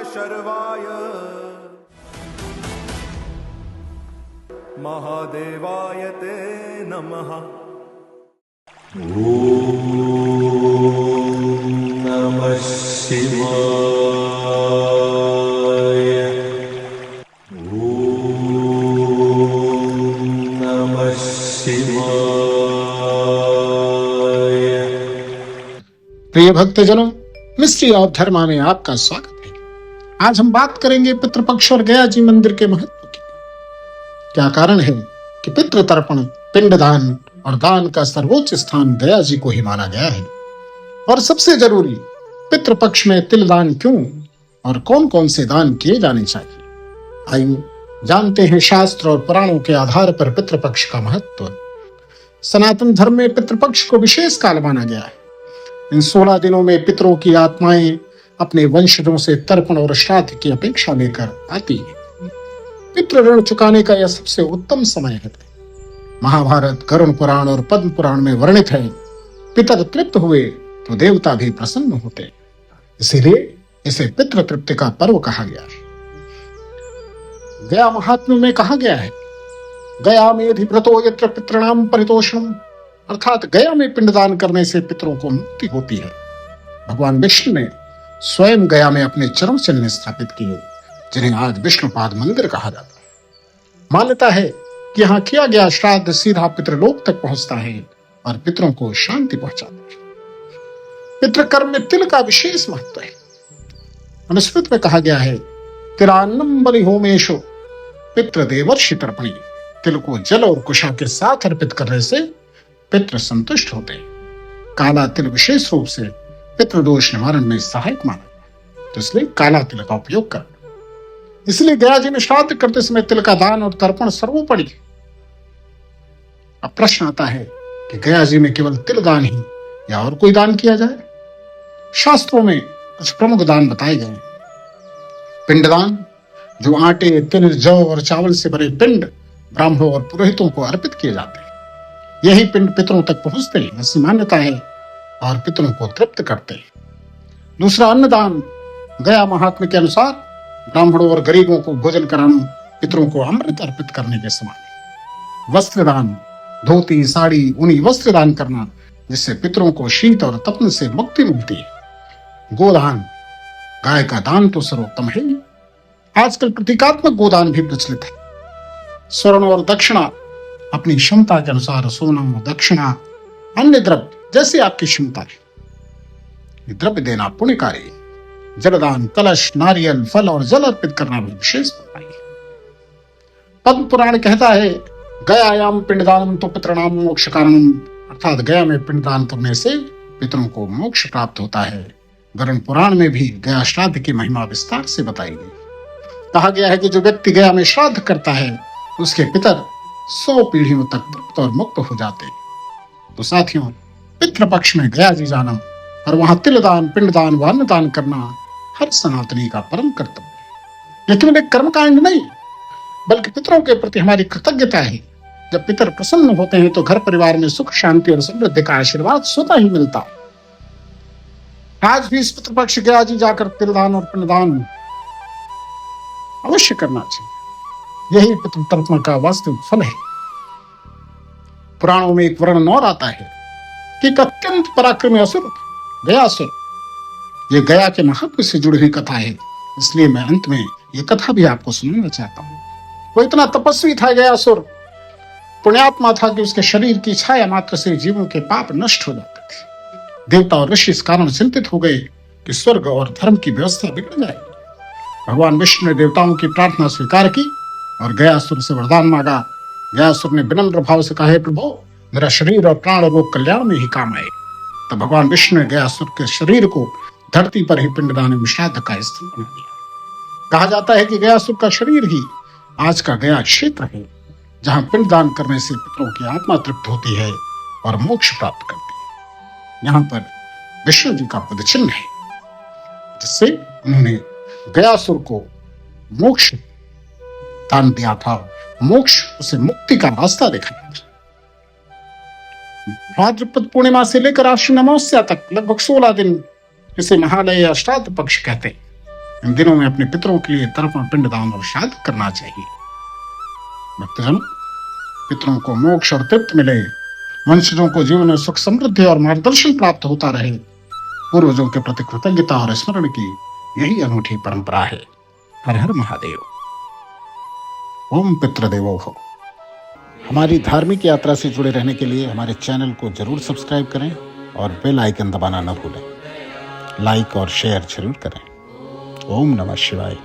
शर्वाय महादेवाय ते नमः। नमः शिवाय। नमः शिवाय। प्रिय भक्तजनों, मिस्ट्री ऑफ धर्मा में आपका स्वागत है। आज हम बात करेंगे पितृपक्ष और गया जी मंदिर के महत्व की। क्या कारण है कि पितृ तर्पण, पिंडदान और दान का सर्वोच्च स्थान गया जी को ही माना गया है? और सबसे जरूरी, पितृपक्ष में तिलदान क्यों और कौन कौन से दान किए जाने चाहिए? आइए जानते हैं शास्त्र और पुराणों के आधार पर पितृपक्ष का महत्व। सनातन धर्म में पितृपक्ष को विशेष काल माना गया है। इन 16 दिनों में पितरों की आत्माएं अपने वंशजों से तर्पण और श्राद्ध की अपेक्षा लेकर आती है। पितृ ऋण चुकाने का यह सबसे उत्तम समय है। महाभारत, गरुड़ पुराण और पद्म पुराण में वर्णित है, पितर तृप्त हुए तो देवता भी प्रसन्न होते, इसीलिए इसे पितृ तृप्ति का पर्व कहा गया है। गया महात्म्य में कहा गया है, गया में अधिव्रतो यत्र पितृणाम परितोषणम, अर्थात गया में पिंडदान करने से पितरों को मुक्ति होती है। भगवान विष्णु ने स्वयं गया में अपने चरण चिन्ह स्थापित किए, जिन्हें आज विष्णुपाद मंदिर कहा जाता है। मान्यता है कि यहाँ किया गया श्राद्ध सीधा पितृलोक तक पहुंचता है और पितरों को शांति पहुंचाता है। पितृकर्म में तिल का विशेष महत्व है। मनुस्मृति में कहा गया है, तिलान्नम बलि होमेशो पितृदेवर्षि तर्पणी। तिल को जल और कुशा के साथ अर्पित करने से पितृ संतुष्ट होते हैं। काला तिल विशेष रूप से पितृदोष निवारण में सहायक माना है, तो इसलिए काला तिल का उपयोग कर। इसलिए गया जी में श्राद्ध करते समय तिल का दान और तर्पण सर्वोपरि है। अब प्रश्न आता है कि गया जी में केवल तिल दान ही या और कोई दान किया जाए? शास्त्रों में कुछ प्रमुख दान बताए गए हैं। पिंडदान, जो आटे, तिल, जौ और चावल से बने पिंड ब्राह्मणों और पुरोहितों को अर्पित किए जाते हैं। यही पिंड पितरों तक पहुंचते हैं, ऐसी मान्यता है, और पितरों को तृप्त करते हैं। दूसरा, अन्नदान। गया महात्म्य के अनुसार ब्राह्मणों और गरीबों को भोजन कराना पितरों को अमृत अर्पित करने के समान है। वस्त्रदान, धोती, साड़ी, ऊनी वस्त्र दान करना, जिससे पितरों को शीत और तपन से मुक्ति मिलती है। गोदान, गाय का दान तो सर्वोत्तम है। आजकल प्रतीकात्मक गोदान भी प्रचलित है। स्वर्ण और दक्षिणा, अपनी क्षमता के अनुसार सोना, दक्षिणा, अन्य द्रव्य जैसे आपकी क्षमता है, द्रव्य देना पुण्यकारी है। जलदान, कलश, नारियल, फल और जल अर्पित करना भी विशेष पुण्य है। पद्म पुराण कहता है, गयायाम पिंडदानम तो पितृणाम मोक्ष कारणम, अर्थात गया में पिंडदान करने से पितरों को मोक्ष प्राप्त होता है। गरुड़ पुराण में भी गया श्राद्ध की महिमा विस्तार से बताई गई। कहा गया है कि जो व्यक्ति गया में श्राद्ध करता है, उसके पितर 100 पीढ़ियों तक तृप्त और मुक्त हो जाते हैं। तो साथियों, पितृपक्ष में गया जी जाना और वहां तिलदान, पिंडदान व अन्नदान करना हर सनातनी का परम कर्तव्य है। लेकिन एक कर्मकांड नहीं, बल्कि पितरों के प्रति हमारी कृतज्ञता है। जब पितर प्रसन्न होते हैं तो घर परिवार में सुख, शांति और समृद्धि का आशीर्वाद स्वतः ही मिलता है। आज भी इस पितृपक्ष गया जी जाकर तिलदान और पिंडदान अवश्य करना चाहिए। यही पितृ तर्पण का वास्तविक फल है। पुराणों में एक वर्णन और आता है कि एक अत्यंत पराक्रमी असुर गयासुर, ये गया के महात्म्य से जुड़ी हुई कथा है, इसलिए मैं अंत में ये कथा भी आपको सुनाना चाहता हूँ। वो इतना तपस्वी था गयासुर, पुण्यात्मा था कि उसके शरीर की छाया मात्र से जीवों के पाप नष्ट हो जाते थे। देवता और ऋषि इस कारण चिंतित हो गए कि स्वर्ग और धर्म की व्यवस्था बिगड़ जाएगी। भगवान विष्णु ने देवताओं की प्रार्थना स्वीकार की और गयासुर से वरदान मांगा। गयासुर ने विनम्र भाव से कहा, हे प्रभु, मेरा शरीर और प्राण लोक कल्याण में ही काम आए। तो भगवान विष्णु ने गयासुर के शरीर को धरती पर ही पिंडदान एवं श्राद्ध का स्थल बना दिया। कहा जाता है कि गयासुर का शरीर ही आज का गया क्षेत्र है, जहां पिंडदान करने से पितरों की आत्मा तृप्त होती है और मोक्ष प्राप्त करती है। यहाँ पर विष्णु जी का पद चिन्ह है, जिससे उन्होंने गयासुर को मोक्ष दान दिया था। मोक्ष, उसे मुक्ति का रास्ता दिखाया था। भाद्रपद पूर्णिमा से लेकर आश्विन अमावस्या तक लगभग 16 दिन इसे महालय या श्राद्ध पक्ष कहते हैं। इन दिनों में अपने पितरों के लिए तर्पण, पिंडदान और श्राद्ध करना चाहिए। भक्तजन, पितरों को मोक्ष और तृप्ति मिले, वंशजों को जीवन में सुख, समृद्धि और मार्गदर्शन प्राप्त होता रहे, पूर्वजों के प्रति कृतज्ञता और स्मरण की यही अनूठी परंपरा है। हर हर महादेव। ओम पितृदेवो भव। हमारी धार्मिक यात्रा से जुड़े रहने के लिए हमारे चैनल को जरूर सब्सक्राइब करें और बेल आइकन दबाना न भूलें। लाइक और शेयर जरूर करें। ओम नमः शिवाय।